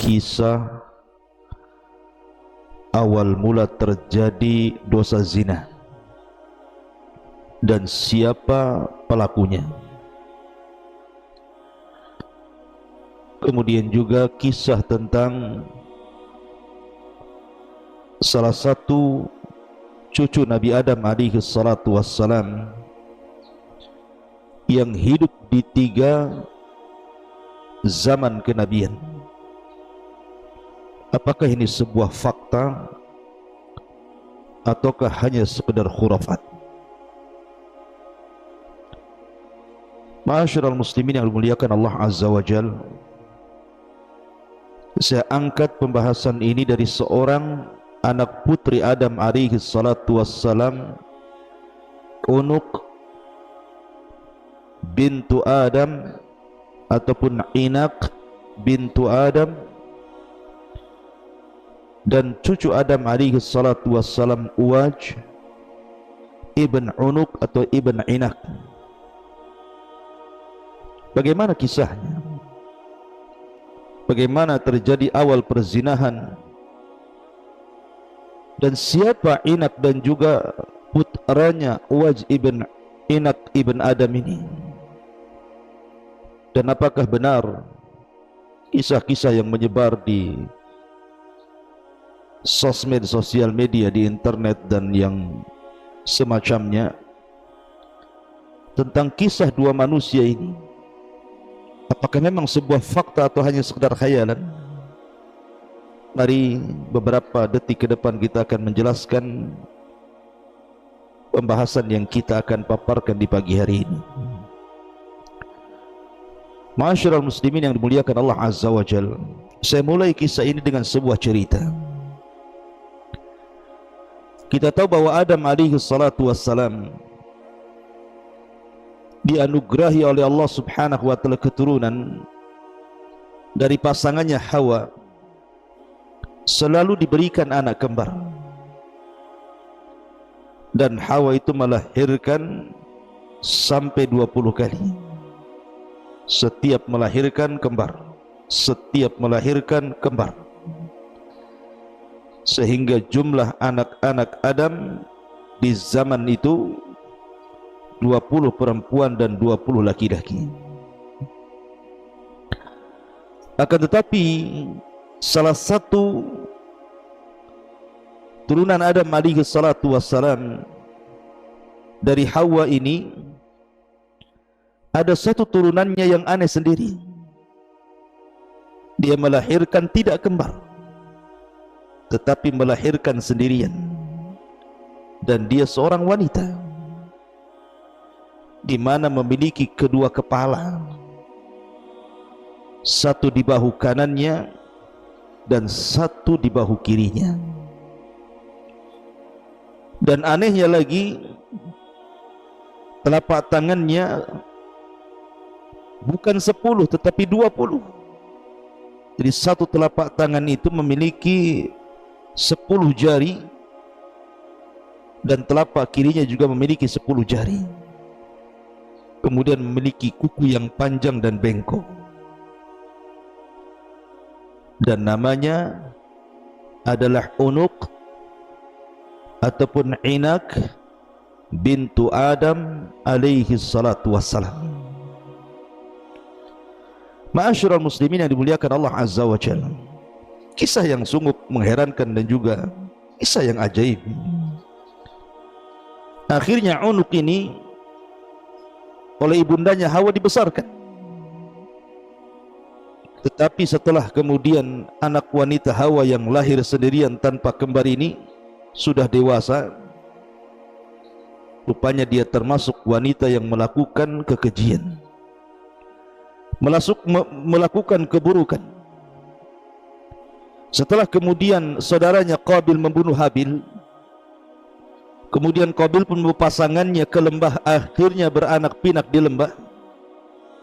kisah awal mula terjadi dosa zina dan siapa pelakunya. Kemudian juga kisah tentang salah satu cucu Nabi Adam alaihi salatu wassalam yang hidup di 3 zaman kenabian. Apakah ini sebuah fakta ataukah hanya sekedar khurafat? Ma'asyiral muslimin yang dimuliakan Allah Azza wa Jalla, saya angkat pembahasan ini dari seorang anak putri Adam alaihi salatu wassalam, Unuk bintu Adam ataupun Inak bintu Adam, dan cucu Adam alaihi salatu wassalam Uwaj ibn Unuk atau ibn Inak. Bagaimana kisahnya? Bagaimana terjadi awal perzinahan? Dan siapa Inak dan juga putranya Uwaj ibn Inak ibn Adam ini? Dan apakah benar kisah-kisah yang menyebar di sosial media, di internet dan yang semacamnya tentang kisah 2 manusia ini? Apakah memang sebuah fakta atau hanya sekedar khayalan? Mari beberapa detik ke depan kita akan menjelaskan pembahasan yang kita akan paparkan di pagi hari ini. Ma'asyiral muslimin yang dimuliakan Allah Azza wa Jalla, saya mulai kisah ini dengan sebuah cerita. Kita tahu bahwa Adam alaihi salatu wassalam dianugerahi oleh Allah subhanahu wa ta'ala keturunan dari pasangannya Hawa, selalu diberikan anak kembar, dan Hawa itu melahirkan sampai 20 kali. Setiap melahirkan kembar, setiap melahirkan kembar, sehingga jumlah anak-anak Adam di zaman itu 20 perempuan dan 20 laki-laki. Akan tetapi salah satu turunan Adam alaihi salatu wassalam dari Hawa ini, ada satu turunannya yang aneh sendiri. Dia melahirkan tidak kembar, tetapi melahirkan sendirian, dan dia seorang wanita di mana memiliki kedua kepala, satu di bahu kanannya dan satu di bahu kirinya. Dan anehnya lagi, telapak tangannya bukan 10 tetapi 20. Jadi satu telapak tangan itu memiliki 10 jari, dan telapak kirinya juga memiliki 10 jari. Kemudian memiliki kuku yang panjang dan bengkok, dan namanya adalah Unuk ataupun Inak bintu Adam alaihi salatu wassalam. Ma'asyiral muslimin yang dimuliakan Allah Azza wa Jalla, kisah yang sungguh mengherankan dan juga kisah yang ajaib. Akhirnya Unuk ini oleh ibundanya Hawa dibesarkan. Tetapi setelah kemudian anak wanita Hawa yang lahir sendirian tanpa kembar ini sudah dewasa, rupanya dia termasuk wanita yang melakukan kekejian, melakukan keburukan. Setelah kemudian saudaranya Qabil membunuh Habil, kemudian Qabil pun pasangannya ke lembah, akhirnya beranak pinak di lembah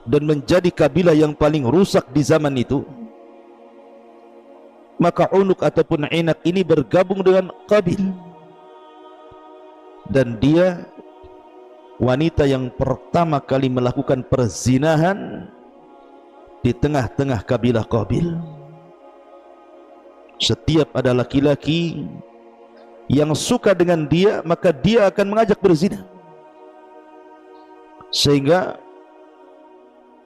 dan menjadi kabilah yang paling rusak di zaman itu. Maka Unuk ataupun Inak ini bergabung dengan Qabil, dan dia wanita yang pertama kali melakukan perzinahan di tengah-tengah kabilah Qabil. Setiap ada laki-laki yang suka dengan dia, maka dia akan mengajak berzina, sehingga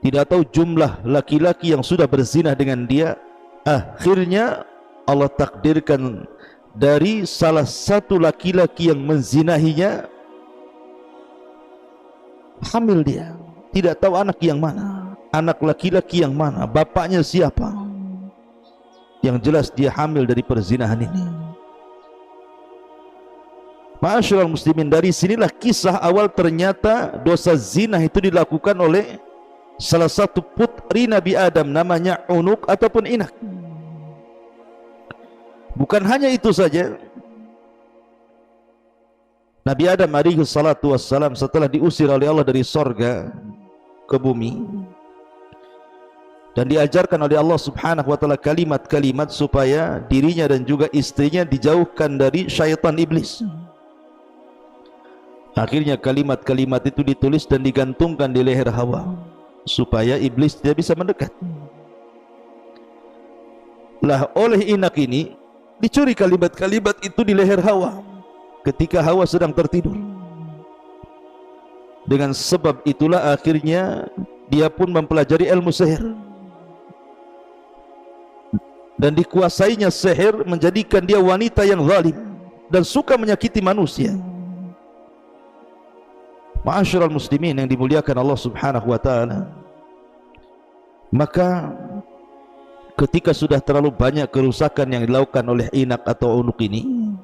tidak tahu jumlah laki-laki yang sudah berzina dengan dia. Akhirnya Allah takdirkan dari salah satu laki-laki yang menzinahinya hamil dia. Tidak tahu anak yang mana, anak laki-laki yang mana, bapaknya siapa. Yang jelas dia hamil dari perzinahan ini. Ma'asyiral muslimin, dari sinilah kisah awal ternyata dosa zina itu dilakukan oleh salah satu putri Nabi Adam, namanya Unuk ataupun Inak. Bukan hanya itu saja, Nabi Adam alaihi salatu wassalam setelah diusir oleh Allah dari sorga ke bumi dan diajarkan oleh Allah subhanahu wa ta'ala kalimat-kalimat supaya dirinya dan juga istrinya dijauhkan dari syaitan iblis. Akhirnya kalimat-kalimat itu ditulis dan digantungkan di leher Hawa supaya iblis tidak bisa mendekat. Lah oleh Inak ini dicuri kalimat-kalimat itu di leher Hawa ketika Hawa sedang tertidur. Dengan sebab itulah akhirnya dia pun mempelajari ilmu sihir, dan dikuasainya sihir menjadikan dia wanita yang zalim dan suka menyakiti manusia. Ma'asyiral muslimin yang dimuliakan Allah subhanahu wa ta'ala, maka ketika sudah terlalu banyak kerusakan yang dilakukan oleh Inak atau Unuk ini,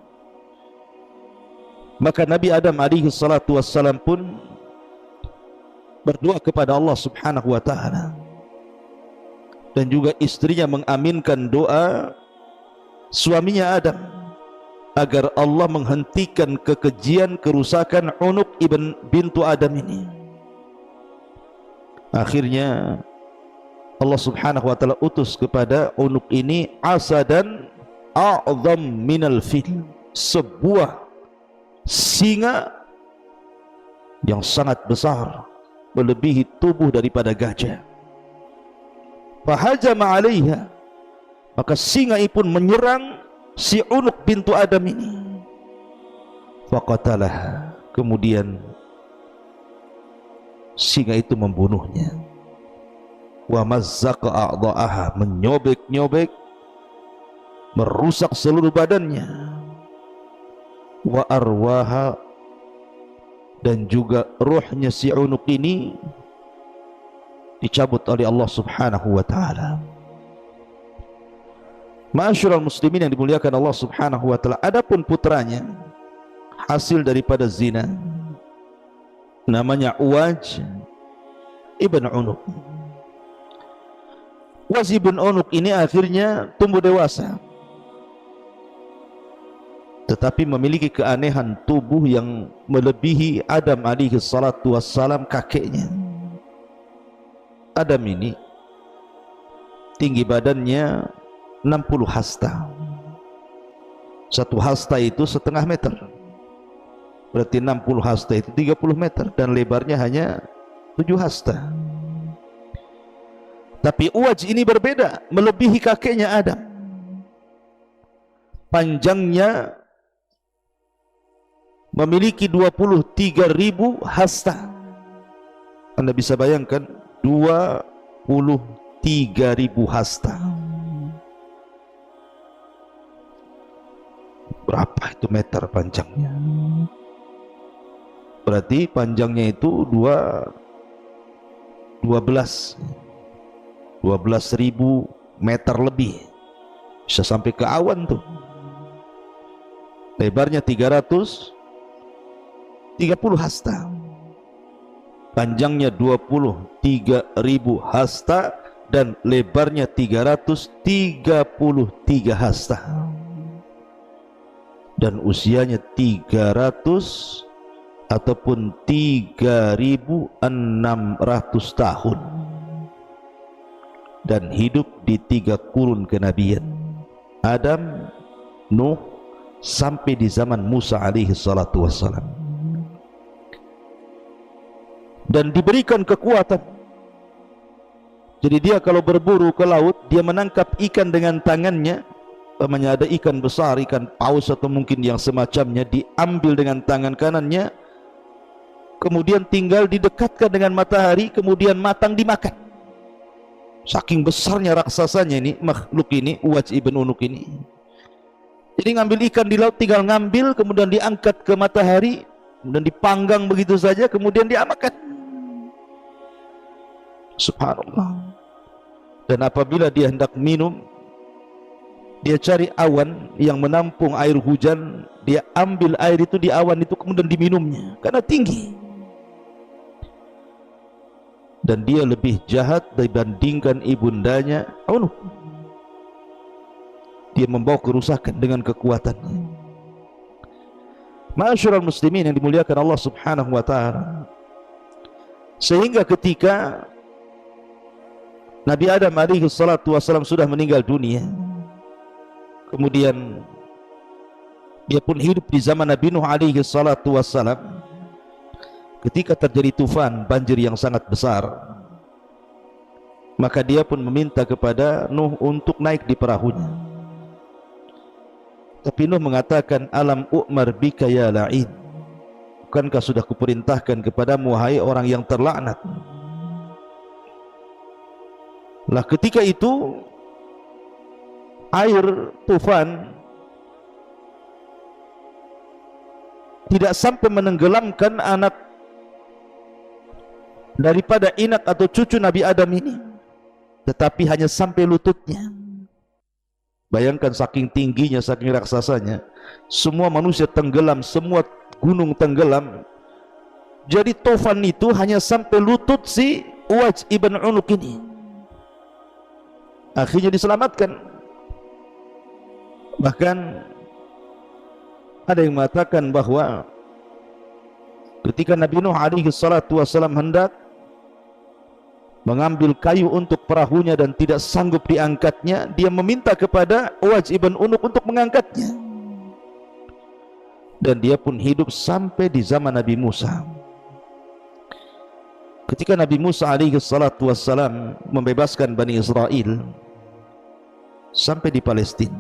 maka Nabi Adam alaihi salatu wassalam pun berdoa kepada Allah subhanahu wa ta'ala, dan juga istrinya mengaminkan doa suaminya Adam agar Allah menghentikan kekejian kerusakan Unuk bintu Adam ini. Akhirnya Allah subhanahu wa ta'ala utus kepada Unuk ini asadan a'zam minal fil, sebuah singa yang sangat besar, melebihi tubuh daripada gajah. Fahajama 'alaiha, maka singa itu pun menyerang si Unuk bintu Adam ini. Faqatalah, kemudian singa itu membunuhnya. Wa mazzaqa a'dha'aha, menyobek-nyobek, merusak seluruh badannya. Wa arwaha, dan juga ruhnya si Unuk ini dicabut oleh Allah subhanahu wa ta'ala. Ma'asyiral muslimin yang dimuliakan Allah subhanahu wa ta'ala, adapun putranya hasil daripada zina namanya Uwaj ibn Unuk. Uwaj ibn Unuk ini akhirnya tumbuh dewasa, tetapi memiliki keanehan tubuh yang melebihi Adam alaihi salatu wassalam, kakeknya. Adam ini tinggi badannya 60 hasta. Satu hasta itu setengah meter, berarti 60 hasta itu 30 meter, dan lebarnya hanya 7 hasta. Tapi Uwaj ini berbeda, melebihi kakeknya Adam. Panjangnya memiliki 23.000 hasta. Anda bisa bayangkan 23.000 hasta. Berapa itu meter panjangnya? Berarti panjangnya itu 12.000 meter lebih, bisa sampai ke awan tuh. Lebarnya 330 hasta, panjangnya 23.000 hasta, dan lebarnya 333 hasta, dan usianya 300 ataupun 3.600 tahun, dan hidup di 3 kurun kenabian, Adam, Nuh, sampai di zaman Musa alaihi salatu wassalam. Dan diberikan kekuatan, jadi dia kalau berburu ke laut, dia menangkap ikan dengan tangannya, ada ikan besar, ikan paus atau mungkin yang semacamnya, diambil dengan tangan kanannya, kemudian tinggal didekatkan dengan matahari, kemudian matang dimakan. Saking besarnya raksasanya ini, makhluk ini, Uwaj ibn Unuk ini. Jadi ngambil ikan di laut, tinggal ngambil, kemudian diangkat ke matahari, kemudian dipanggang begitu saja, kemudian dimakan. Subhanallah. Dan apabila dia hendak minum, dia cari awan yang menampung air hujan, dia ambil air itu di awan itu, kemudian diminumnya, karena tinggi. Dan dia lebih jahat dibandingkan ibundanya Unuk. Dia membawa kerusakan dengan kekuatannya. Ma'asyiral muslimin yang dimuliakan Allah Subhanahu wa taala, sehingga ketika Nabi Adam alaihi salatu wasallam sudah meninggal dunia, kemudian dia pun hidup di zaman Nabi Nuh alaihi salatu wassalam. Ketika terjadi tufan, banjir yang sangat besar, maka dia pun meminta kepada Nuh untuk naik di perahunya. Tapi Nuh mengatakan, alam u'mar bika ya la'in, bukankah sudah kuperintahkan kepadamu wahai orang yang terlaknat. Lah ketika itu air tufan tidak sampai menenggelamkan anak daripada inak atau cucu Nabi Adam ini, tetapi hanya sampai lututnya. Bayangkan saking tingginya, saking raksasanya, semua manusia tenggelam, semua gunung tenggelam. Jadi tufan itu hanya sampai lutut si Uwaj ibn Unuk ini. Akhirnya diselamatkan. Bahkan ada yang mengatakan bahwa ketika Nabi Nuh alaihi salatu wasallam hendak mengambil kayu untuk perahunya dan tidak sanggup diangkatnya, dia meminta kepada Uwaj ibn Unuk untuk mengangkatnya. Dan dia pun hidup sampai di zaman Nabi Musa. Ketika Nabi Musa alaihi salatu wassalam membebaskan Bani Israel sampai di Palestina,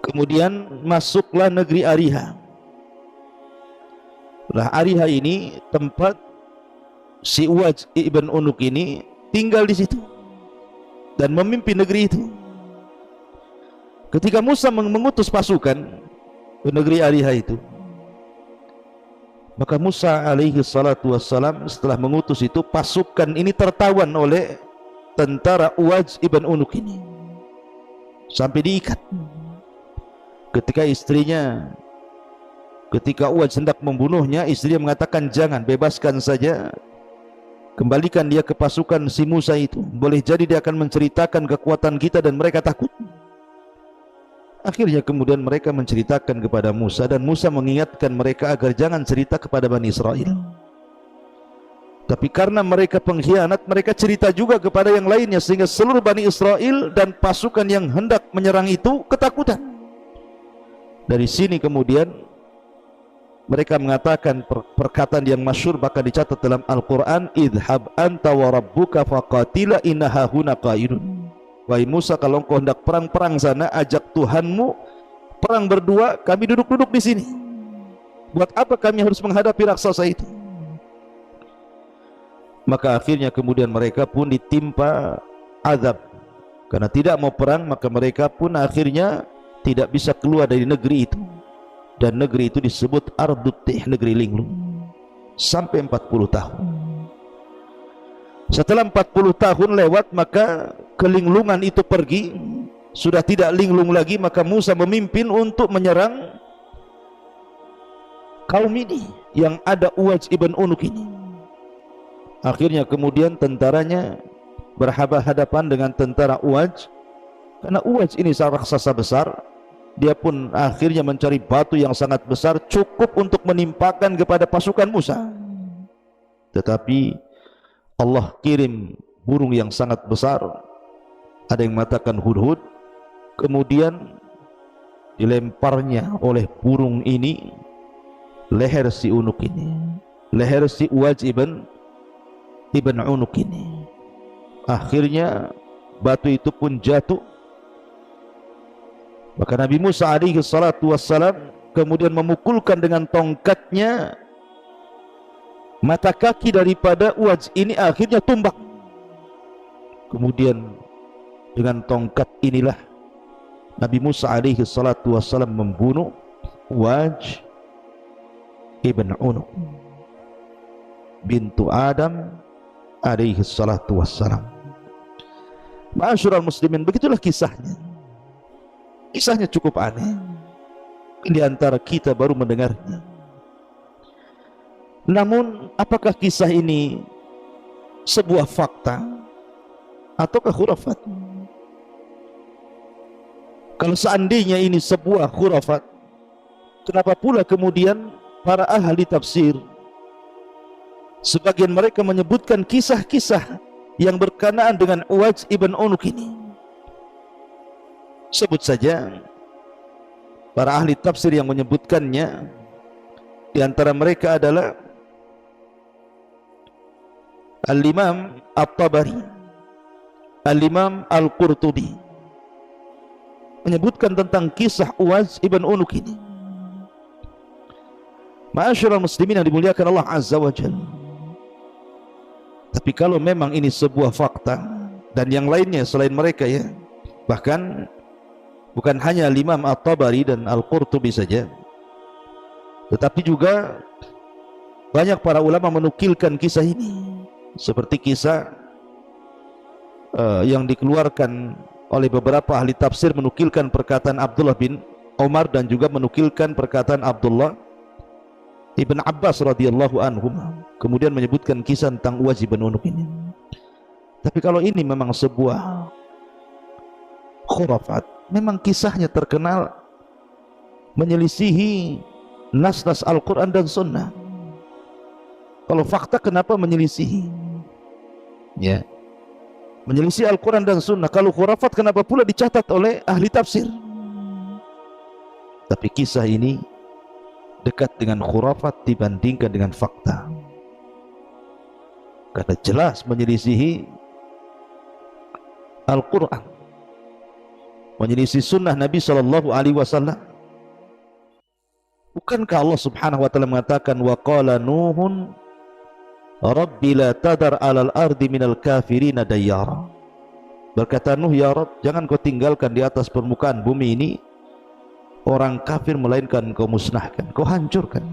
kemudian masuklah negeri Ariha. Lah Ariha ini tempat si Uwaj ibn Unuk ini tinggal di situ dan memimpin negeri itu. Ketika Musa mengutus pasukan ke negeri Ariha itu, maka Musa alaihi salatu wassalam setelah mengutus itu, pasukan ini tertawan oleh tentara Uwaj ibn Unuk ini sampai diikat. Ketika istrinya, ketika Uwaj hendak membunuhnya, istrinya mengatakan, jangan, bebaskan saja, kembalikan dia ke pasukan si Musa itu, boleh jadi dia akan menceritakan kekuatan kita dan mereka takut. Akhirnya kemudian mereka menceritakan kepada Musa, dan Musa mengingatkan mereka agar jangan cerita kepada Bani Israel. Tapi karena mereka pengkhianat, mereka cerita juga kepada yang lainnya, sehingga seluruh Bani Israel dan pasukan yang hendak menyerang itu ketakutan. Dari sini kemudian mereka mengatakan perkataan yang masyhur, bahkan dicatat dalam Al-Quran, idhab anta wa rabbuka faqatila inna hahuna qaidun. Wahai Musa, kalau engkau hendak perang sana, ajak Tuhanmu perang berdua, kami duduk-duduk di sini. Buat apa kami harus menghadapi raksasa itu? Maka akhirnya kemudian mereka pun ditimpa azab karena tidak mau perang. Maka mereka pun akhirnya tidak bisa keluar dari negeri itu, dan negeri itu disebut Ardutih, negeri linglung, sampai 40 tahun. Setelah 40 tahun lewat, maka kelinglungan itu pergi, sudah tidak linglung lagi. Maka Musa memimpin untuk menyerang kaum ini yang ada Uwaj ibn Unuk ini. Akhirnya kemudian tentaranya berhadapan dengan tentara Uwaj, karena Uwaj ini seorang raksasa besar. Dia pun akhirnya mencari batu yang sangat besar, cukup untuk menimpakan kepada pasukan Musa. Tetapi Allah kirim burung yang sangat besar, ada yang mengatakan hudhud, kemudian dilemparnya oleh burung ini leher si Unuk ini, leher si Uwaj ibn Unuk ini. Akhirnya batu itu pun jatuh Maka Nabi Musa alaihi salatu wassalam kemudian memukulkan dengan tongkatnya mata kaki daripada Uwaj ini, akhirnya tumbang. Kemudian dengan tongkat inilah Nabi Musa alaihi salatu wassalam membunuh Uwaj ibn Unuk bintu Adam alaihi salatu wassalam. Ma'asyiral muslimin, begitulah kisahnya. Kisahnya cukup aneh, di antara kita baru mendengarnya. Namun apakah kisah ini sebuah fakta ataukah khurafat? Kalau seandainya ini sebuah khurafat, kenapa pula kemudian para ahli tafsir sebagian mereka menyebutkan kisah-kisah yang berkenaan dengan Uwaj ibn Unuk ini? Sebut saja para ahli tafsir yang menyebutkannya. Di antara mereka adalah Al-Imam At-Tabari, Al-Imam Al-Qurtubi, menyebutkan tentang kisah Uwaj ibn Unuk ini. Ma'asyiral muslimin yang dimuliakan Allah Azza wa Jalla. Tapi kalau memang ini sebuah fakta, dan yang lainnya selain mereka ya, bahkan bukan hanya Imam At-Tabari dan Al-Qurtubi saja, tetapi juga banyak para ulama menukilkan kisah ini, seperti kisah yang dikeluarkan oleh beberapa ahli tafsir, menukilkan perkataan Abdullah bin Umar dan juga menukilkan perkataan Abdullah ibn Abbas radhiyallahu anhum, kemudian menyebutkan kisah tentang Uwaj ibn Unuk ini. Tapi kalau ini memang sebuah khurafat, memang kisahnya terkenal menyelisihi nas-nas Al-Quran dan Sunnah. Kalau fakta, kenapa menyelisihi? Ya, menyelisih Al-Quran dan Sunnah. Kalau khurafat, kenapa pula dicatat oleh ahli tafsir? Tapi kisah ini dekat dengan khurafat dibandingkan dengan fakta, karena jelas menyelisihi Al-Quran, menyelisih sunnah Nabi SAW. Bukankah Allah subhanahu wa ta'ala mengatakan, wa qala Nuhun Rabbi la tadar alal ardi minal kafirina dayyara. Berkata Nuh, ya Rabb, jangan kau tinggalkan di atas permukaan bumi ini orang kafir, melainkan kau musnahkan, kau hancurkan.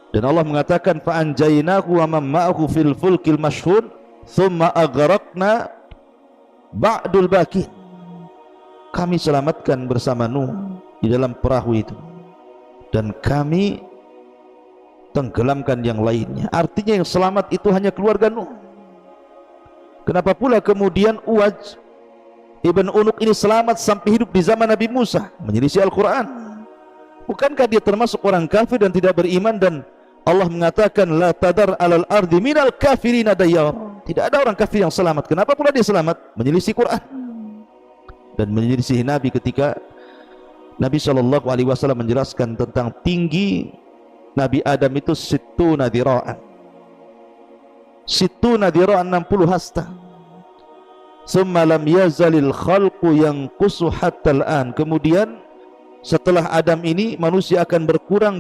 Dan Allah mengatakan, fa anjaynahu wa man ma'ahu fil fulkil mashhun thumma aghraqna ba'dul baqin. Kami selamatkan bersama Nuh di dalam perahu itu, dan kami tenggelamkan yang lainnya. Artinya yang selamat itu hanya keluarga Nuh. Kenapa pula kemudian Uwaj ibn Unuk ini selamat sampai hidup di zaman Nabi Musa, menyelisih Al-Quran? Bukankah dia termasuk orang kafir dan tidak beriman, dan Allah mengatakan la tadar alal ardi minal kafirina dayyar. Tidak ada orang kafir yang selamat. Kenapa pula dia selamat? Menyelisih Quran dan menyelisih Nabi, ketika Nabi SAW menjelaskan tentang tinggi Nabi Adam itu sittuna dhira'an, 60 hasta. Summa lam yazalil khalqu yanqusu hatta al-an. Kemudian setelah Adam ini manusia akan berkurang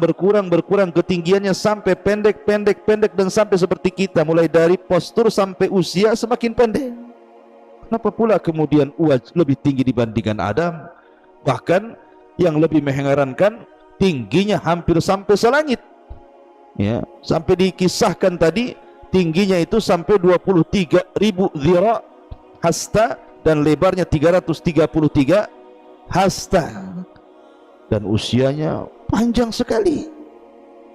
ketinggiannya sampai pendek dan sampai seperti kita, mulai dari postur sampai usia semakin pendek. Kenapa pula kemudian Uwaj lebih tinggi dibandingkan Adam? Bahkan yang lebih mengherankan, tingginya hampir sampai selangit. Ya, sampai dikisahkan tadi tingginya itu sampai 23.000 dhira' hasta, dan lebarnya 333 hasta, dan usianya panjang sekali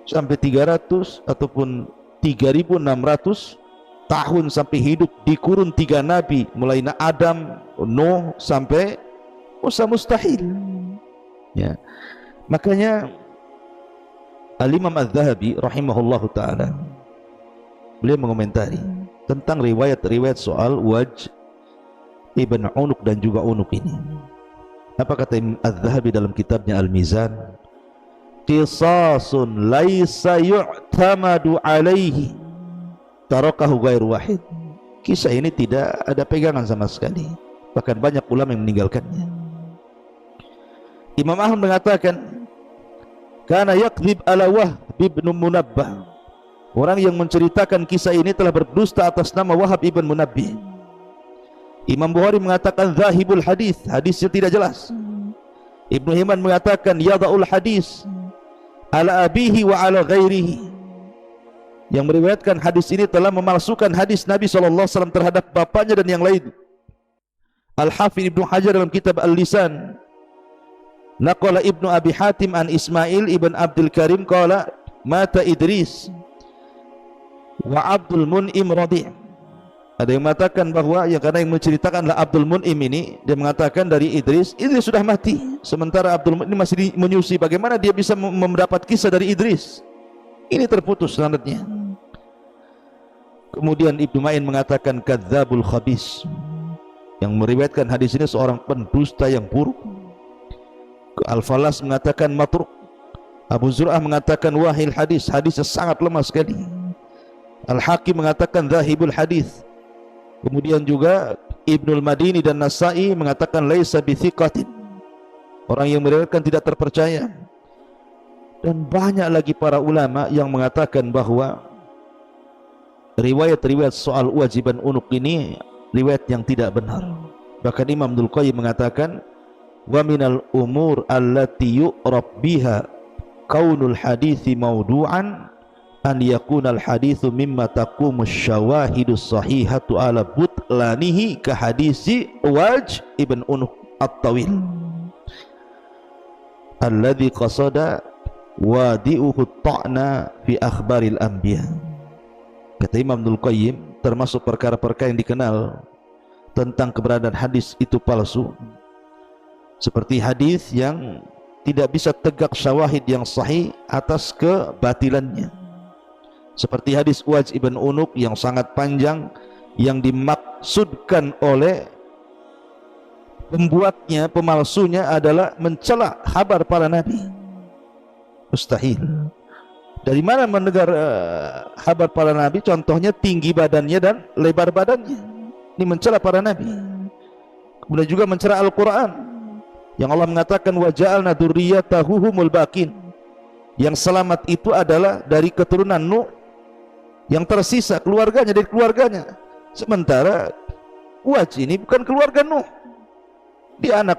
sampai 300 ataupun 3.600 tahun, sampai hidup di kurun 3 nabi, mulai Adam, Nuh sampai Musa, mustahil. Ya, makanya Al-Imam Az-Zahabi rahimahullahu ta'ala, beliau mengomentari tentang riwayat-riwayat soal Uwaj ibn Unuk dan juga Unuk ini. Apa kata Imam Az-Zahabi dalam kitabnya Al-Mizan? Qisasun laisa yu'tamadu alaihi tarakahu ghairu wahid. Kisah ini tidak ada pegangan sama sekali, bahkan banyak ulama yang meninggalkannya. Imam Ahmad mengatakan, kana yakdzib ala Wahb bin Munabbih, orang yang menceritakan kisah ini telah berdusta atas nama Wahab ibn Munabbih. Imam Bukhari mengatakan zahibul hadis, hadisnya tidak jelas. Ibnu Hibban mengatakan yada'ul hadis ala abihi wa ala ghairihi, yang meriwayatkan hadis ini telah memalsukan hadis Nabi SAW terhadap bapaknya dan yang lain. Al-Hafidh Ibnu Hajar dalam kitab Al-Lisan, naqala Ibnu Abi Hatim an Ismail ibn Abdul Karim qala mata Idris wa Abdul Mun'im radhi'. Ada yang mengatakan bahwa karena yang menceritakanlah Abdul Mun'im ini, dia mengatakan dari Idris sudah mati, sementara Abdul Mun'im masih menyusui. Bagaimana dia bisa mendapat kisah dari Idris? Ini terputus sanadnya. Kemudian Ibnu Ma'in mengatakan kadzabul khabis, yang meriwayatkan hadis ini seorang pendusta yang buruk. Al-Falas mengatakan matruk. Abu Zur'ah mengatakan wahil hadis, hadisnya sangat lemah sekali. Al-Hakim mengatakan zahibul hadis. Kemudian juga Ibnul Madini dan Nasai mengatakan laisa bithiqatin, orang yang meriwayatkan tidak terpercaya. Dan banyak lagi para ulama yang mengatakan bahwa riwayat-riwayat soal wajiban unuk ini riwayat yang tidak benar. Bahkan Imam Ibnul Qayyim mengatakan wa minal umur allati yu'rab biha kaunul hadithi maudu'an an yakunal hadithu mimma taqumu syawahidus sahihatu ala butlanihi ka hadisi Waj ibn Unuk at-Tawil alladhi qasada wadi'uhu ta'na fi akhbaril anbiya. Kata Imam Ibnul Qayyim, termasuk perkara-perkara yang dikenal tentang keberadaan hadis itu palsu, seperti hadis yang tidak bisa tegak syawahid yang sahih atas kebatilannya, seperti hadis Waj ibn Unuk yang sangat panjang, yang dimaksudkan oleh pembuatnya, pemalsunya adalah mencela kabar para nabi. Mustahil. Dari mana mendengar kabar para nabi? Contohnya tinggi badannya dan lebar badannya. Ini mencela para nabi. Kemudian juga mencela Al-Quran, yang Allah mengatakan wa ja'alna dzurriyyatahu humul baqin, yang selamat itu adalah dari keturunan Nuh, yang tersisa keluarganya dari keluarganya. Sementara Waj ini bukan keluarga Nuh, dia anak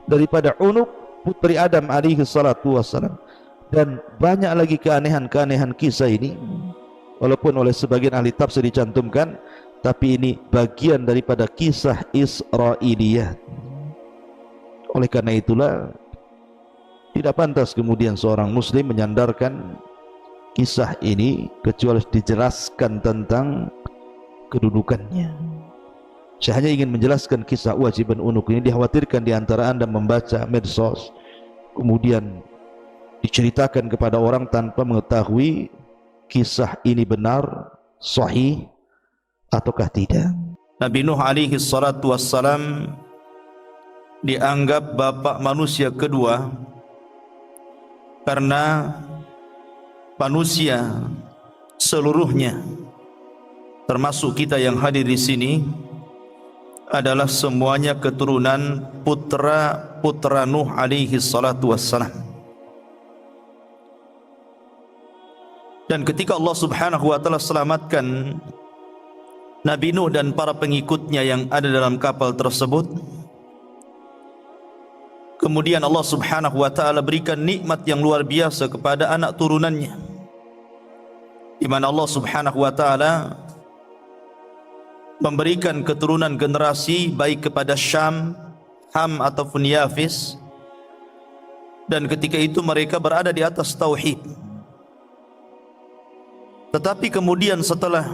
daripada Unuk, putri Adam alaihi salatu wassalam. Dan banyak lagi keanehan-keanehan kisah ini, walaupun oleh sebagian ahli tafsir dicantumkan, tapi ini bagian daripada kisah Israiliyat. Oleh karena itulah tidak pantas kemudian seorang muslim menyandarkan kisah ini kecuali dijelaskan tentang kedudukannya. Saya hanya ingin menjelaskan kisah Waj ibn Unuk ini. Dikhawatirkan di antara anda membaca medsos, kemudian diceritakan kepada orang tanpa mengetahui kisah ini benar, sahih ataukah tidak. Nabi Nuh alaihi salatu wassalam dianggap bapak manusia kedua karena manusia seluruhnya, termasuk kita yang hadir di sini, adalah semuanya keturunan putra Nuh alaihi salatu wassalam. Dan ketika Allah subhanahu wa ta'ala selamatkan Nabi Nuh dan para pengikutnya yang ada dalam kapal tersebut, kemudian Allah subhanahu wa ta'ala berikan nikmat yang luar biasa kepada anak turunannya, di mana Allah subhanahu wa ta'ala memberikan keturunan generasi baik kepada Syam, Ham ataupun Yafis, dan ketika itu mereka berada di atas tauhid. Tetapi kemudian setelah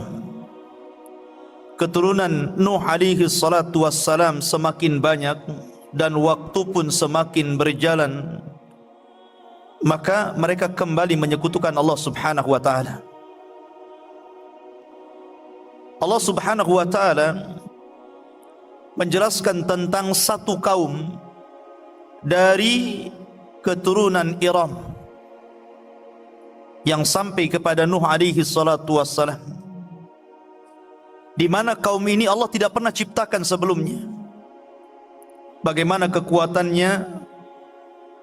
keturunan Nuh alaihi salatu wassalam semakin banyak dan waktu pun semakin berjalan, maka mereka kembali menyekutukan Allah subhanahu wa ta'ala. Allah subhanahu wa ta'ala menjelaskan tentang satu kaum dari keturunan Iram yang sampai kepada Nuh alaihi salatu wassalam, di mana kaum ini Allah tidak pernah ciptakan sebelumnya. Bagaimana kekuatannya,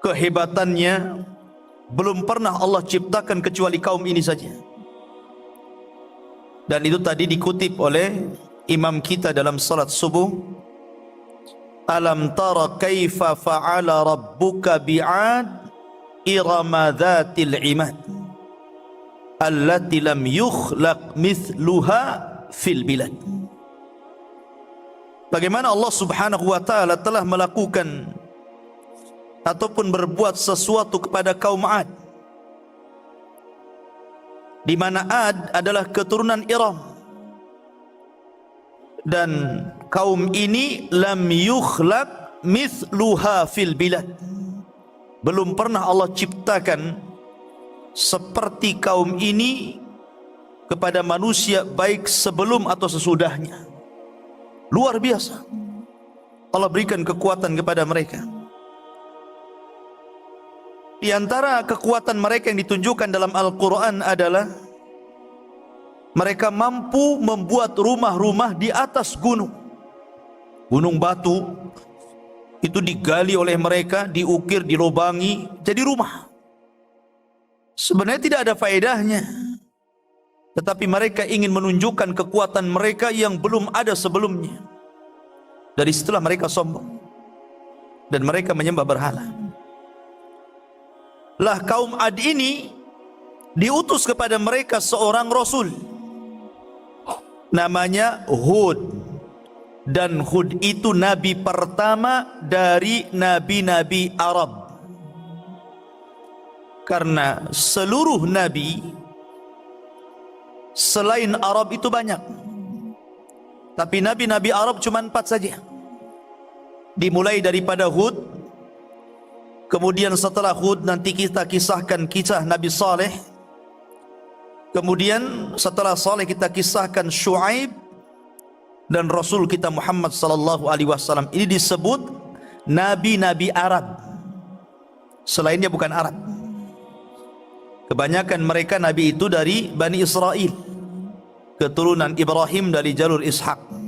kehebatannya belum pernah Allah ciptakan kecuali kaum ini saja. Dan itu tadi dikutip oleh imam kita dalam salat subuh, alam tara kaifa fa'ala rabbuka bi'ad irama dhatil imad allati lam yukhlaq mithluha fil bilad. Bagaimana Allah subhanahu wa ta'ala telah melakukan ataupun berbuat sesuatu kepada kaum Ad, di mana Ad adalah keturunan Iram, dan kaum ini lam yukhlaq mithluha fil bilad, belum pernah Allah ciptakan seperti kaum ini kepada manusia, baik sebelum atau sesudahnya. Luar biasa Allah berikan kekuatan kepada mereka. Di antara kekuatan mereka yang ditunjukkan dalam Al-Quran adalah mereka mampu membuat rumah-rumah di atas gunung. Gunung batu itu digali oleh mereka, diukir, dilobangi, jadi rumah. Sebenarnya tidak ada faedahnya, tetapi mereka ingin menunjukkan kekuatan mereka yang belum ada sebelumnya. Dari setelah mereka sombong dan mereka menyembah berhala. Lah kaum Ad ini diutus kepada mereka seorang rasul namanya Hud, dan Hud itu nabi pertama dari nabi-nabi Arab, karena seluruh nabi selain Arab itu banyak, tapi nabi-nabi Arab cuma 4 saja. Dimulai daripada Hud, kemudian setelah Hud nanti kita kisahkan kisah Nabi Saleh, kemudian setelah Saleh kita kisahkan Syuaib, dan Rasul kita Muhammad sallallahu alaihi wasallam. Ini disebut nabi-nabi Arab, selainnya bukan Arab. Kebanyakan mereka nabi itu dari Bani Israel, keturunan Ibrahim dari jalur Ishak.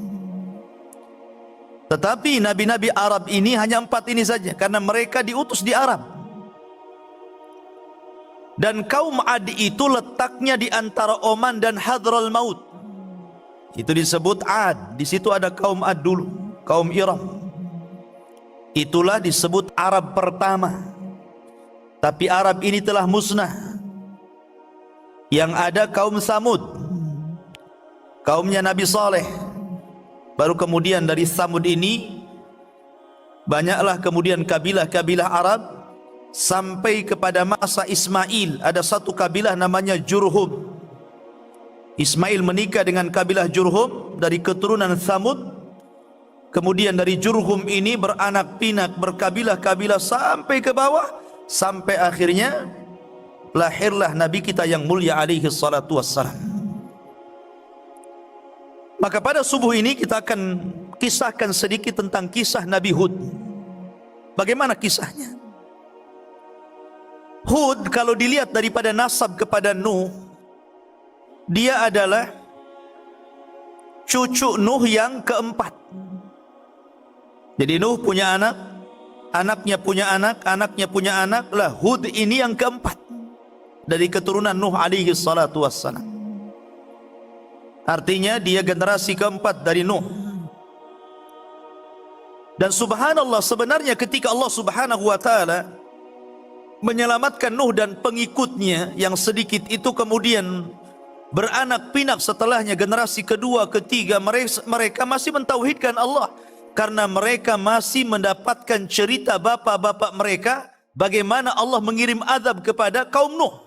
Tetapi nabi-nabi Arab ini hanya 4 ini saja, karena mereka diutus di Arab. Dan kaum Ad itu letaknya di antara Oman dan Hadral Maut. Itu disebut Ad. Di situ ada kaum Ad dulu, kaum Iram. Itulah disebut Arab pertama. Tapi Arab ini telah musnah. Yang ada kaum Samud, kaumnya Nabi Saleh. Baru kemudian dari Samud ini banyaklah kemudian kabilah-kabilah Arab, sampai kepada masa Ismail ada satu kabilah namanya Jurhum. Ismail menikah dengan kabilah Jurhum dari keturunan Samud. Kemudian dari Jurhum ini beranak pinak, berkabilah-kabilah sampai ke bawah, sampai akhirnya lahirlah Nabi kita yang mulia alaihi salatu wassalam. Maka pada subuh ini kita akan kisahkan sedikit tentang kisah Nabi Hud. Bagaimana kisahnya? Hud kalau dilihat daripada nasab kepada Nuh, dia adalah cucu Nuh yang keempat. Jadi Nuh punya anak, anaknya punya anak, anaknya punya anak, lah Hud ini yang keempat dari keturunan Nuh alaihi salatu wassalam. Artinya dia generasi keempat dari Nuh. Dan subhanallah, sebenarnya ketika Allah subhanahu wa ta'ala menyelamatkan Nuh dan pengikutnya yang sedikit itu kemudian beranak pinak setelahnya, generasi kedua, ketiga, mereka masih mentauhidkan Allah, karena mereka masih mendapatkan cerita bapak-bapak mereka bagaimana Allah mengirim azab kepada kaum Nuh.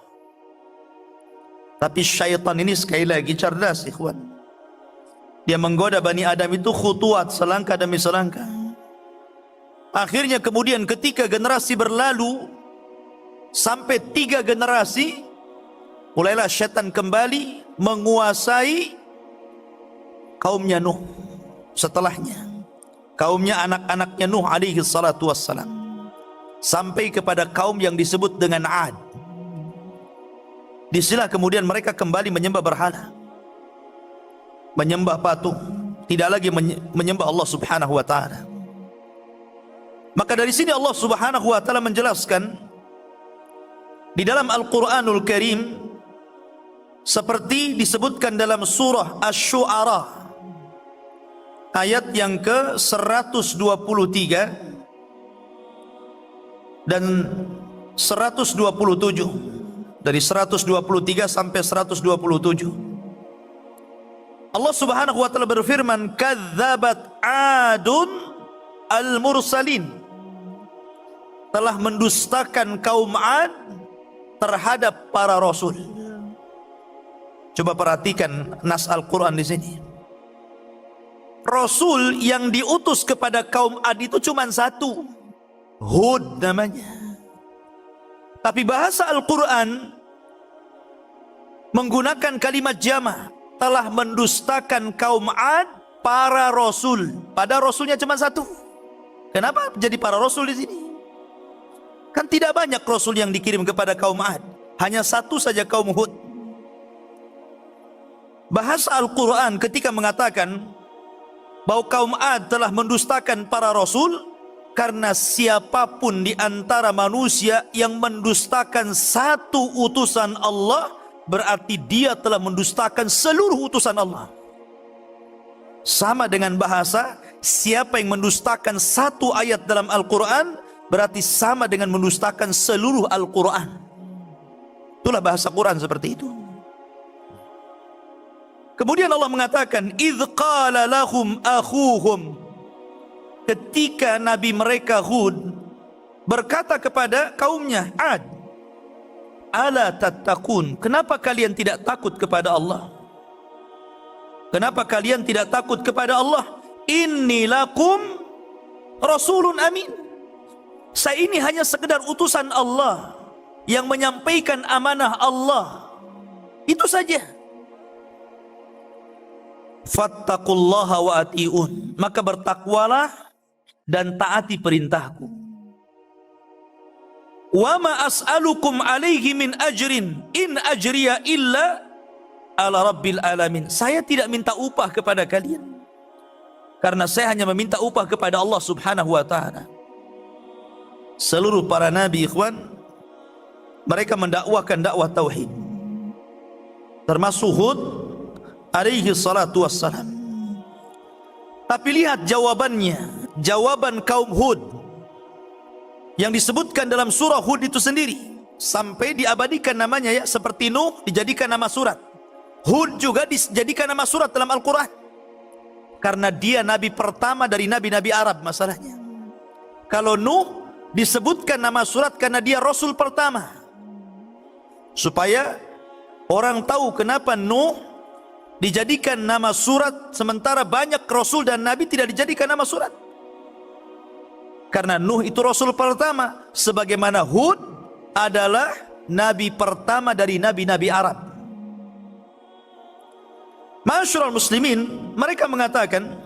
Tapi syaitan ini sekali lagi cerdas, ikhwan. Dia menggoda Bani Adam itu khutuat, selangkah demi selangkah. Akhirnya kemudian ketika generasi berlalu sampai 3 generasi, mulailah syaitan kembali menguasai kaumnya Nuh. Setelahnya kaumnya anak-anaknya Nuh alaihi salatu wassalam, sampai kepada kaum yang disebut dengan Ad. Disinilah kemudian mereka kembali menyembah berhala, menyembah patung, tidak lagi menyembah Allah subhanahu wa ta'ala. Maka dari sini Allah Subhanahu wa taala menjelaskan di dalam Al-Qur'anul Karim seperti disebutkan dalam surah Asy-Syu'ara ayat yang ke-123 dan 127, dari 123 sampai 127. Allah Subhanahu wa taala berfirman, "Kadzabat 'adun al-mursalin." Telah mendustakan kaum 'Ad terhadap para rasul. Coba perhatikan nas Al-Qur'an di sini. Rasul yang diutus kepada kaum 'Ad itu cuma satu, Hud namanya. Tapi bahasa Al-Quran menggunakan kalimat jama', telah mendustakan kaum 'Ad para rasul. Pada rasulnya cuma satu. Kenapa jadi para rasul di sini? Kan tidak banyak rasul yang dikirim kepada kaum 'Ad, hanya satu saja, kaum Hud. Bahasa Al-Quran ketika mengatakan bahwa kaum 'Ad telah mendustakan para rasul, karena siapapun di antara manusia yang mendustakan satu utusan Allah, berarti dia telah mendustakan seluruh utusan Allah. Sama dengan bahasa, siapa yang mendustakan satu ayat dalam Al-Quran, berarti sama dengan mendustakan seluruh Al-Quran. Itulah bahasa Quran seperti itu. Kemudian Allah mengatakan, "Idz qala lahum akhuhum." Ketika Nabi mereka Hud berkata kepada kaumnya 'Ad, "Ala tattaqun?" Kenapa kalian tidak takut kepada Allah? Kenapa kalian tidak takut kepada Allah? "Inni lakum rasulun amin." Saya ini hanya sekedar utusan Allah yang menyampaikan amanah Allah. Itu saja. Fattaqullaha wa ati'un. Maka bertakwalah dan taati perintahku. Wa ma as'alukum alaihi min ajrin in ajriya illa ala rabbil alamin. Saya tidak minta upah kepada kalian, karena saya hanya meminta upah kepada Allah Subhanahu wa taala. Seluruh para nabi, ikhwan, mereka mendakwakan dakwah tauhid, termasuk Hud alaihi salatu wassalam. Tapi lihat jawabannya, jawaban kaum Hud yang disebutkan dalam surah Hud itu sendiri, sampai diabadikan namanya, ya, seperti Nuh dijadikan nama surat, Hud juga dijadikan nama surat dalam Al-Quran, karena dia nabi pertama dari nabi-nabi Arab. Masalahnya, kalau Nuh disebutkan nama surat karena dia rasul pertama, supaya orang tahu kenapa Nuh dijadikan nama surat sementara banyak rasul dan nabi tidak dijadikan nama surat. Karena Nuh itu rasul pertama, sebagaimana Hud adalah nabi pertama dari nabi-nabi Arab. Ma'asyiral muslimin, mereka mengatakan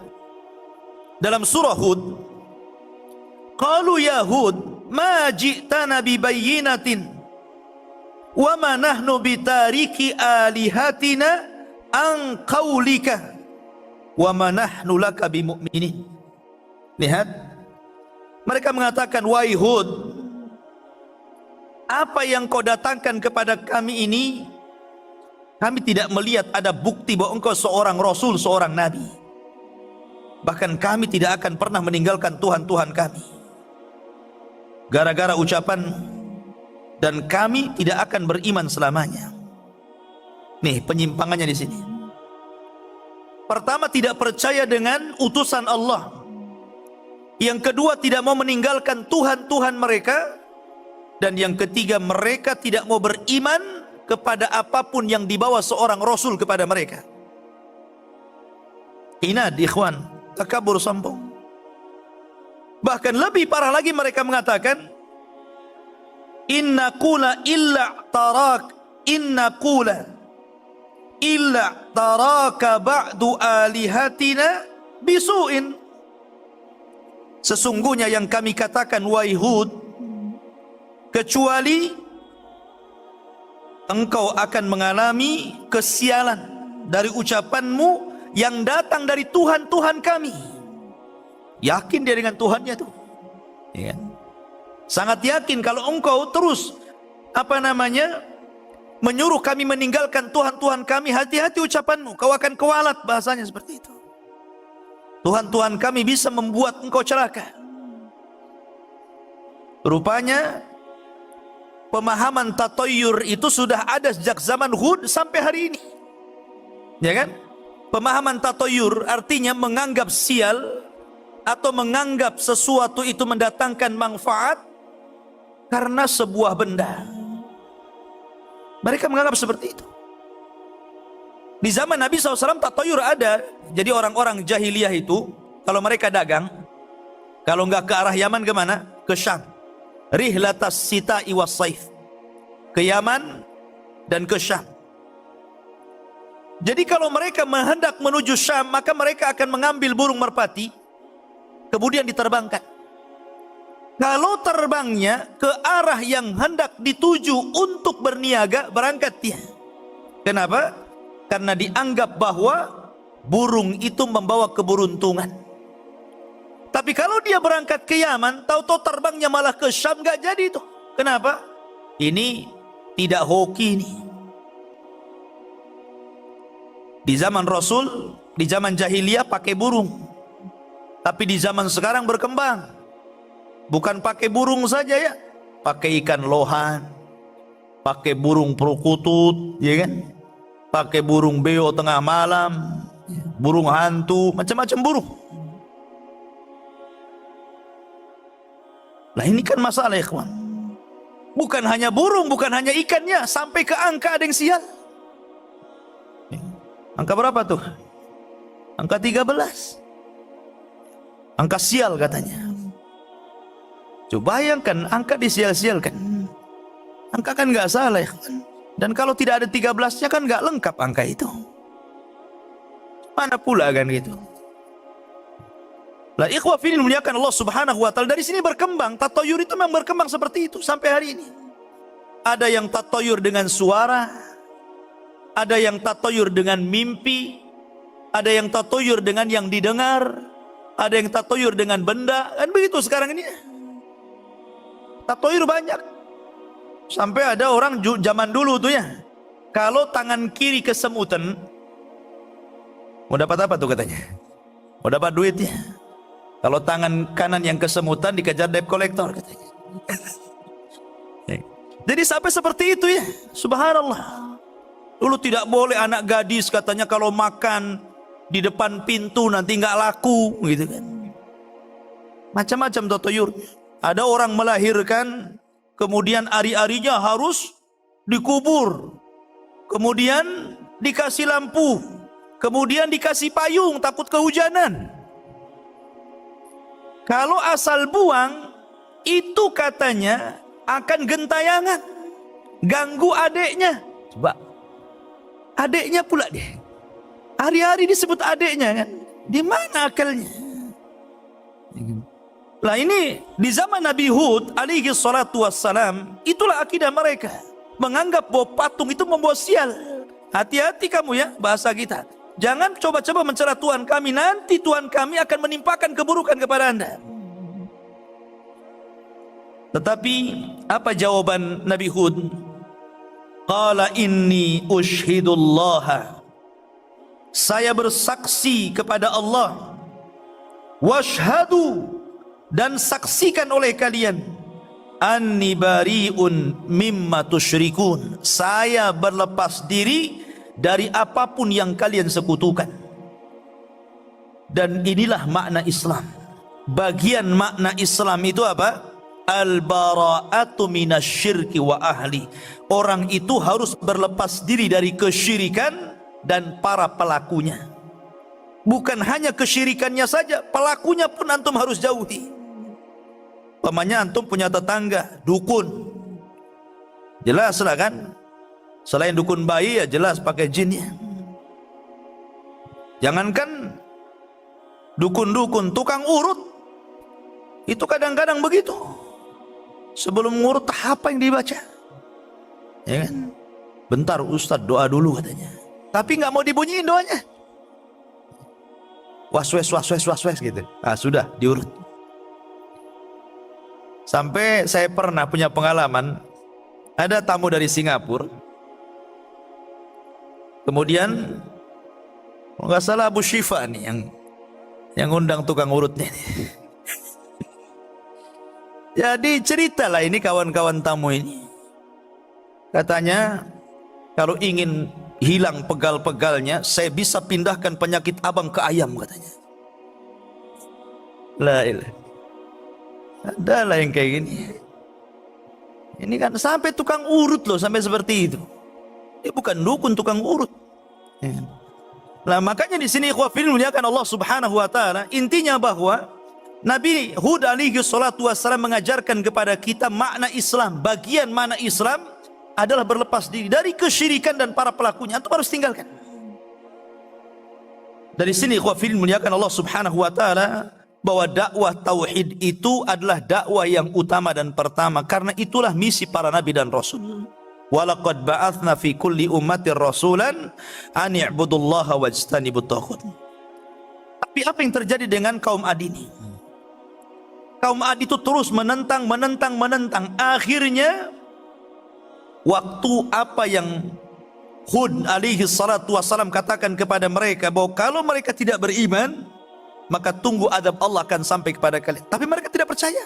dalam surah Hud, qalu ya Hud ma ji'tana bi bayyinatin wa ma nahnu bitariki alihatina an qaulika wa ma nahnu laka bimu'minin. Lihat, mereka mengatakan, wahai Hud, apa yang kau datangkan kepada kami ini, kami tidak melihat ada bukti bahwa engkau seorang rasul, seorang nabi. Bahkan kami tidak akan pernah meninggalkan Tuhan-Tuhan kami gara-gara ucapan, dan kami tidak akan beriman selamanya. Nih penyimpangannya di sini. Pertama, tidak percaya dengan utusan Allah. Yang kedua, tidak mau meninggalkan Tuhan-Tuhan mereka. Dan yang ketiga, mereka tidak mau beriman kepada apapun yang dibawa seorang rasul kepada mereka. Inad, ikhwan, takabur, sombong. Bahkan lebih parah lagi, mereka mengatakan, inna qula illa taraka ba'du alihatina bisu'in. Sesungguhnya yang kami katakan, wahai Hud, kecuali engkau akan mengalami kesialan dari ucapanmu yang datang dari Tuhan-Tuhan kami. Yakin dia dengan Tuhannya tuh. Ya. Sangat yakin kalau engkau terus menyuruh kami meninggalkan Tuhan-Tuhan kami, hati-hati ucapanmu, kau akan kewalat, bahasanya seperti itu. Tuhan-Tuhan kami bisa membuat engkau celaka. Rupanya pemahaman tatoyur itu sudah ada sejak zaman Hud sampai hari ini. Ya kan? Pemahaman tatoyur artinya menganggap sial atau menganggap sesuatu itu mendatangkan manfaat karena sebuah benda. Mereka menganggap seperti itu. Di zaman Nabi SAW tatoyur ada. Jadi orang-orang jahiliyah itu kalau mereka dagang, kalau nggak ke arah Yaman kemana? Ke Syam. Rihlatas sita'i was saif. Ke Yaman dan ke Syam. Jadi kalau mereka hendak menuju Syam, maka mereka akan mengambil burung merpati, kemudian diterbangkan. Kalau terbangnya ke arah yang hendak dituju untuk berniaga, berangkat dia. Kenapa? Karena dianggap bahwa burung itu membawa keberuntungan. Tapi kalau dia berangkat ke Yaman, tahu-tahu terbangnya malah ke Syam, nggak jadi itu. Kenapa? Ini tidak hoki ini. Di zaman Rasul, di zaman jahiliyah pakai burung. Tapi di zaman sekarang berkembang. Bukan pakai burung saja ya, pakai ikan lohan, pakai burung perkutut, ya kan? Pakai burung beo tengah malam, burung hantu, macam-macam burung. Nah ini kan masalah ya kawan. Bukan hanya burung, bukan hanya ikannya, sampai ke angka ada yang sial. Angka berapa tuh? Angka 13. Angka sial katanya. Coba bayangkan angka disial-sialkan. Angka kan nggak salah ya kawan. Dan kalau tidak ada 13-nya kan nggak lengkap angka itu. Mana pula kan gitu. Lah ikhwah fillah muliakan Allah Subhanahu wa taala, dari sini berkembang tatoyur itu memang berkembang seperti itu sampai hari ini. Ada yang tatoyur dengan suara, ada yang tatoyur dengan mimpi, ada yang tatoyur dengan yang didengar, ada yang tatoyur dengan benda, kan begitu sekarang ini. Tatoyur banyak. Sampai ada orang zaman dulu tuh ya, kalau tangan kiri kesemutan, mau dapat apa tuh katanya? Mau dapat duit ya. Kalau tangan kanan yang kesemutan dikejar debt collector katanya. Jadi sampai seperti itu ya, subhanallah. Dulu tidak boleh anak gadis katanya kalau makan di depan pintu nanti nggak laku gitu kan. Macam-macam tatoyur. Ada orang melahirkan, kemudian ari-arinya harus dikubur, kemudian dikasih lampu, kemudian dikasih payung takut kehujanan. Kalau asal buang itu katanya akan gentayangan, ganggu adeknya. Coba adeknya pula deh, hari-hari disebut adeknya kan, di mana akalnya? Lah ini di zaman Nabi Hud alaihi salatu wassalam, itulah akidah mereka, menganggap bahwa patung itu membawa sial. Hati-hati kamu ya, bahasa kita. Jangan coba-coba mencela Tuhan kami, nanti Tuhan kami akan menimpakan keburukan kepada Anda. Tetapi apa jawaban Nabi Hud? Qala inni ushhidullaha, saya bersaksi kepada Allah, washhadu, dan saksikan oleh kalian, anni bari'un mimma tusyrikun, saya berlepas diri dari apapun yang kalian sekutukan. Dan inilah makna Islam. Bagian makna Islam itu apa? Al-bara'atu minasyirki wa ahli. Orang itu harus berlepas diri dari kesyirikan dan para pelakunya. Bukan hanya kesyirikannya saja, pelakunya pun antum harus jauhi. Pamannya antum punya tetangga dukun, jelas lah kan, selain dukun bayi ya jelas pakai jinnya. Jangankan dukun-dukun, tukang urut itu kadang-kadang begitu. Sebelum ngurut apa yang dibaca, ya kan? Bentar Ustadz doa dulu katanya, tapi nggak mau dibunyiin doanya. Waswes waswes waswes gitu. Ah sudah diurut. Sampai saya pernah punya pengalaman, ada tamu dari Singapura, kemudian kalau nggak salah Abu Syifa nih yang undang tukang urutnya. Jadi ceritalah ini kawan-kawan tamu ini, katanya kalau ingin hilang pegal-pegalnya, saya bisa pindahkan penyakit abang ke ayam, katanya. La ilah. Adalah yang kayak gini. Ini kan sampai tukang urut loh, sampai seperti itu. Dia bukan dukun, tukang urut. Ya. Nah, makanya di sini ikhwafil muliakan Allah Subhanahu wa taala, intinya bahwa Nabi Hud alaihi salatu wassalam mengajarkan kepada kita makna Islam. Bagian makna Islam adalah berlepas diri dari kesyirikan dan para pelakunya. Antum harus tinggalkan. Dari sini ikhwafil muliakan Allah Subhanahu wa taala, bahwa dakwah tauhid itu adalah dakwah yang utama dan pertama, karena itulah misi para nabi dan rasul. Walaqad ba'atsna fi kulli ummatin rasulan an i'budullaha wajtanibut taghut. Tapi apa yang terjadi dengan kaum Ad ini? Kaum Ad itu terus menentang. Akhirnya waktu apa yang Hud alaihi salatu wassalam katakan kepada mereka, bahwa kalau mereka tidak beriman, maka tunggu adab Allah akan sampai kepada kalian. Tapi mereka tidak percaya.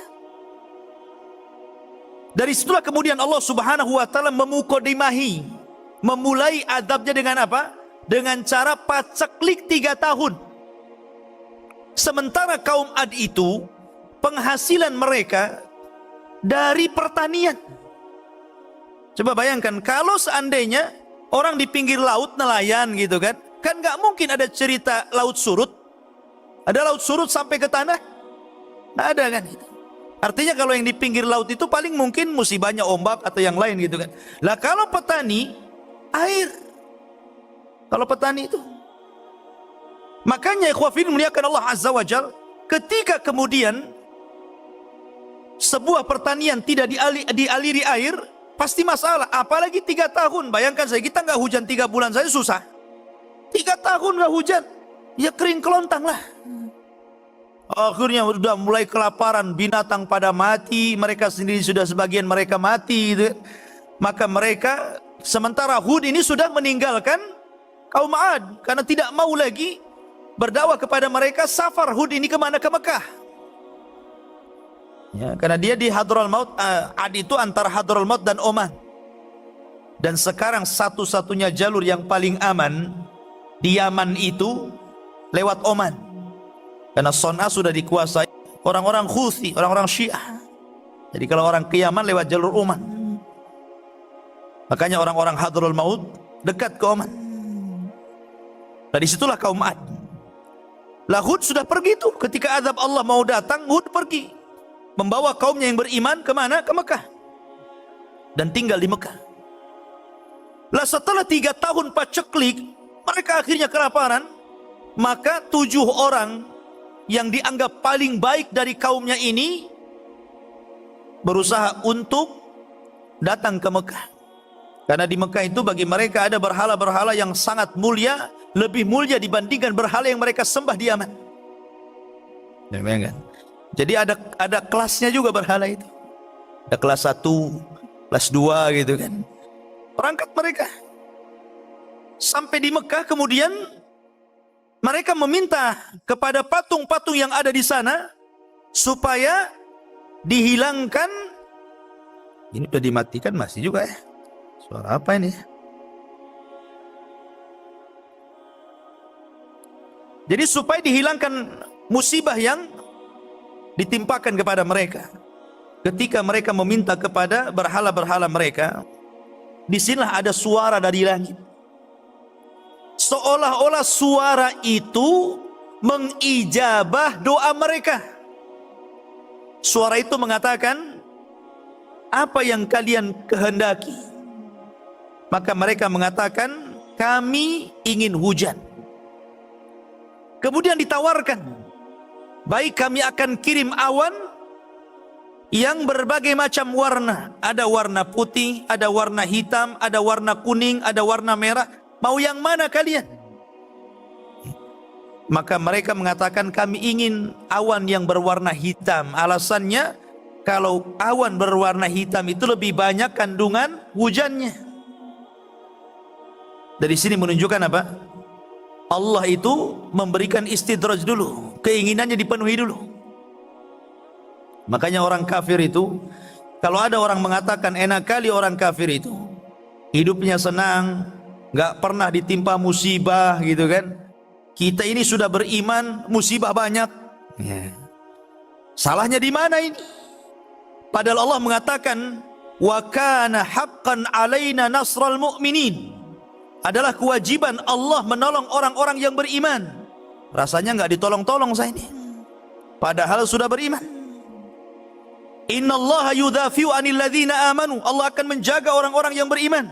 Dari situlah kemudian Allah Subhanahu wa taala memukodimahi, memulai adabnya dengan apa? Dengan cara paceklik 3 tahun. Sementara kaum Ad itu penghasilan mereka dari pertanian. Coba bayangkan kalau seandainya orang di pinggir laut nelayan gitu kan nggak mungkin ada cerita laut surut. Ada laut surut sampai ke tanah? Nggak ada kan? Artinya kalau yang di pinggir laut itu paling mungkin musibahnya ombak atau yang lain gitu kan. Lah kalau petani, air. Kalau petani itu. Makanya ikhwafin muliakan Allah Azza wa Jal, ketika kemudian sebuah pertanian tidak dialiri air, pasti masalah. Apalagi 3 tahun. Bayangkan saya, kita nggak hujan 3 bulan saja susah. 3 tahun nggak hujan, ya kering kelontang lah. Akhirnya sudah mulai kelaparan, binatang pada mati, mereka sendiri sudah sebagian mereka mati gitu. Maka mereka, sementara Hud ini sudah meninggalkan kaum Ad karena tidak mau lagi berdakwah kepada mereka. Safar Hud ini kemana? Ke Mekah ya, karena dia di Hadral Maut. Ad itu antara Hadral Maut dan Oman, dan sekarang satu-satunya jalur yang paling aman di Yaman itu lewat Oman. Karena Son'a sudah dikuasai orang-orang Houthi, orang-orang Syiah. Jadi kalau orang ke Yaman lewat jalur Oman. Makanya orang-orang Hadrul Maut dekat ke Oman. Dari situlah kaum Ad. Lah Hud sudah pergi tuh. Ketika azab Allah mau datang, Hud pergi. Membawa kaumnya yang beriman kemana? Ke Mekah. Dan tinggal di Mekah. Lah setelah 3 tahun paceklik, mereka akhirnya kelaparan. Maka 7 orang yang dianggap paling baik dari kaumnya ini berusaha untuk datang ke Mekah. Karena di Mekah itu bagi mereka ada berhala-berhala yang sangat mulia, lebih mulia dibandingkan berhala yang mereka sembah di Yaman. Jadi ada kelasnya juga berhala itu. Ada kelas 1, kelas 2 gitu kan. Perangkat mereka. Sampai di Mekah kemudian mereka meminta kepada patung-patung yang ada di sana supaya dihilangkan. Ini sudah dimatikan masih juga ya. Suara apa ini? Jadi supaya dihilangkan musibah yang ditimpakan kepada mereka. Ketika mereka meminta kepada berhala-berhala mereka, disinilah ada suara dari langit. Seolah-olah suara itu mengijabah doa mereka. Suara itu mengatakan, apa yang kalian kehendaki? Maka mereka mengatakan, kami ingin hujan. Kemudian ditawarkan, baik kami akan kirim awan yang berbagai macam warna. Ada warna putih, ada warna hitam, ada warna kuning, ada warna merah. Mau yang mana kalian? Maka mereka mengatakan, kami ingin awan yang berwarna hitam. Alasannya, kalau awan berwarna hitam itu lebih banyak kandungan hujannya. Dari sini menunjukkan apa? Allah itu memberikan istidraj dulu, keinginannya dipenuhi dulu. Makanya orang kafir itu, kalau ada orang mengatakan enak kali orang kafir itu hidupnya senang, nggak pernah ditimpa musibah gitu kan. Kita ini sudah beriman, musibah banyak. Ya. Salahnya di mana ini? Padahal Allah mengatakan, wa kana haqqan alaina nasral mu'minin. Adalah kewajiban Allah menolong orang-orang yang beriman. Rasanya nggak ditolong-tolong saya ini, padahal sudah beriman. Innallaha yudhafi'u 'anil ladzina amanu. Allah akan menjaga orang-orang yang beriman.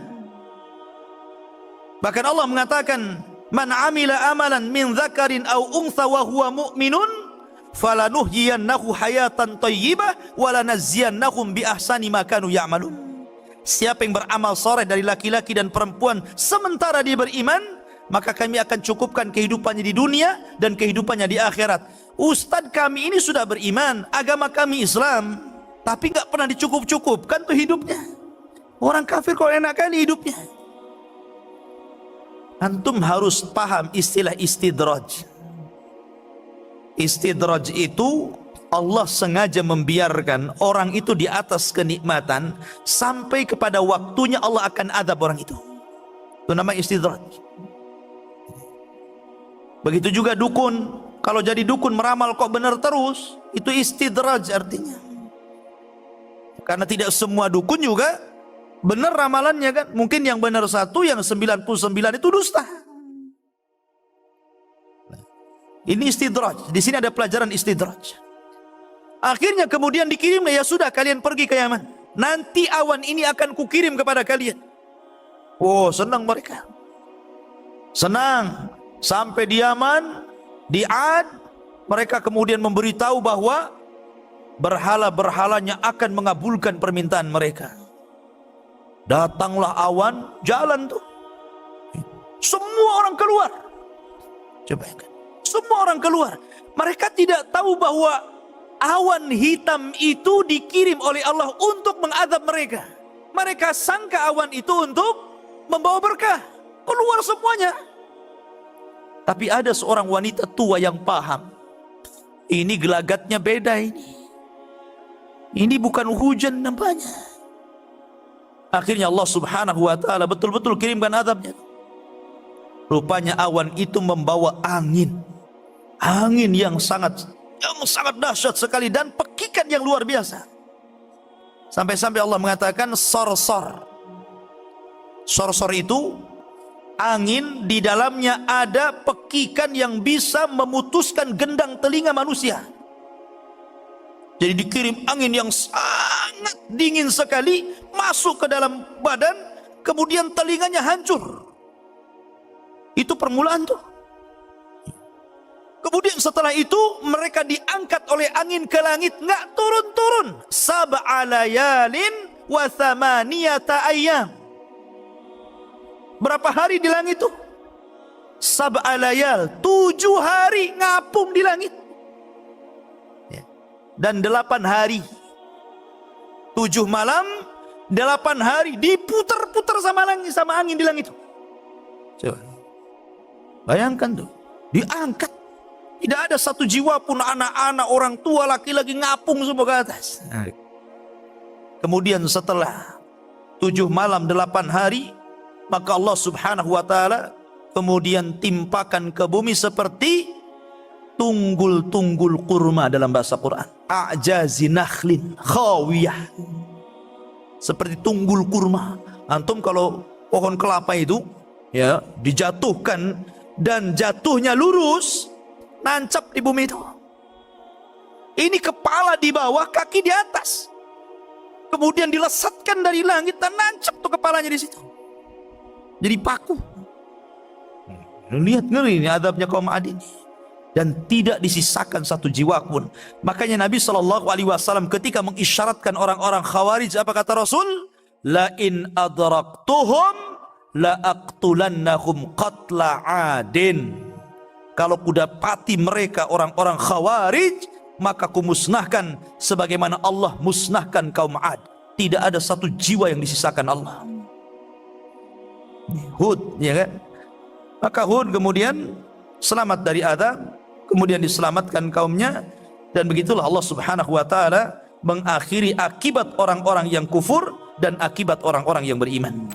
Bahkan Allah mengatakan, man 'amila amalan min dzakarin aw untha wa huwa mu'minun falanuhyiyannahu hayatan thayyibah wa lanajziyannahum bi ahsani ma kanu ya'malun. Siapa yang beramal soleh dari laki-laki dan perempuan sementara dia beriman, maka kami akan cukupkan kehidupannya di dunia dan kehidupannya di akhirat. Ustadz, kami ini sudah beriman, agama kami Islam, tapi nggak pernah dicukup-cukupkan tuh hidupnya. Orang kafir kok enak kali hidupnya. Antum harus paham istilah istidraj. Istidraj itu Allah sengaja membiarkan orang itu di atas kenikmatan sampai kepada waktunya Allah akan adab orang itu. Itu nama istidraj. Begitu juga dukun. Kalau jadi dukun meramal kok benar terus, itu istidraj artinya. Karena tidak semua dukun juga benar ramalannya kan. Mungkin yang benar satu, yang 99 itu dusta. Ini istidraj. Di sini ada pelajaran istidraj. Akhirnya kemudian dikirimlah, ya sudah kalian pergi ke Yaman. Nanti awan ini akan kukirim kepada kalian. Oh, senang mereka. Senang. Sampai di Yaman, di Ad, mereka kemudian memberitahu bahwa berhala-berhalanya akan mengabulkan permintaan mereka. Datanglah awan, jalan tuh. Semua orang keluar. Coba kan. Semua orang keluar. Mereka tidak tahu bahwa awan hitam itu dikirim oleh Allah untuk mengadab mereka. Mereka sangka awan itu untuk membawa berkah. Keluar semuanya. Tapi ada seorang wanita tua yang paham. Ini gelagatnya beda ini. Ini bukan hujan nampaknya. Akhirnya Allah subhanahu wa ta'ala betul-betul kirimkan adabnya. Rupanya awan itu membawa angin. Angin yang sangat dahsyat sekali dan pekikan yang luar biasa. Sampai-sampai Allah mengatakan sorsor. Sorsor itu angin di dalamnya ada pekikan yang bisa memutuskan gendang telinga manusia. Jadi dikirim angin yang sangat dingin sekali masuk ke dalam badan, kemudian telinganya hancur. Itu permulaan tuh. Kemudian setelah itu mereka diangkat oleh angin ke langit, nggak turun-turun. Sab'a layalin wa thamaniyata ayyam. Berapa hari di langit itu? Sab'a layal, 7 hari ngapung di langit. Dan 8 hari. 7 malam, 8 hari diputar-putar sama angin di langit. Coba. Bayangkan tuh, diangkat. Tidak ada satu jiwa pun, anak-anak, orang tua, laki-laki ngapung semua ke atas. Kemudian setelah 7 malam 8 hari, maka Allah subhanahu wa ta'ala kemudian timpakan ke bumi seperti tunggul-tunggul kurma dalam bahasa Quran. A'jazi nakhlin khawiyah. Seperti tunggul kurma. Antum kalau pohon kelapa itu ya dijatuhkan dan jatuhnya lurus, nancap di bumi itu. Ini kepala di bawah, kaki di atas. Kemudian dilesatkan dari langit dan nancap tuh kepalanya di situ. Jadi paku. Lihat ngeri ini adabnya kaum Ad ini. Dan tidak disisakan satu jiwa pun. Makanya Nabi SAW ketika mengisyaratkan orang-orang Khawarij, apa kata Rasul? La in adraktuhum la aqtulannahum qatla adin. Kalau kudapati mereka orang-orang Khawarij, maka kumusnahkan sebagaimana Allah musnahkan kaum Ad. Tidak ada satu jiwa yang disisakan Allah. Hud, ya kan? Maka Hud kemudian selamat dari azab, kemudian diselamatkan kaumnya, dan begitulah Allah Subhanahu wa taala mengakhiri akibat orang-orang yang kufur dan akibat orang-orang yang beriman.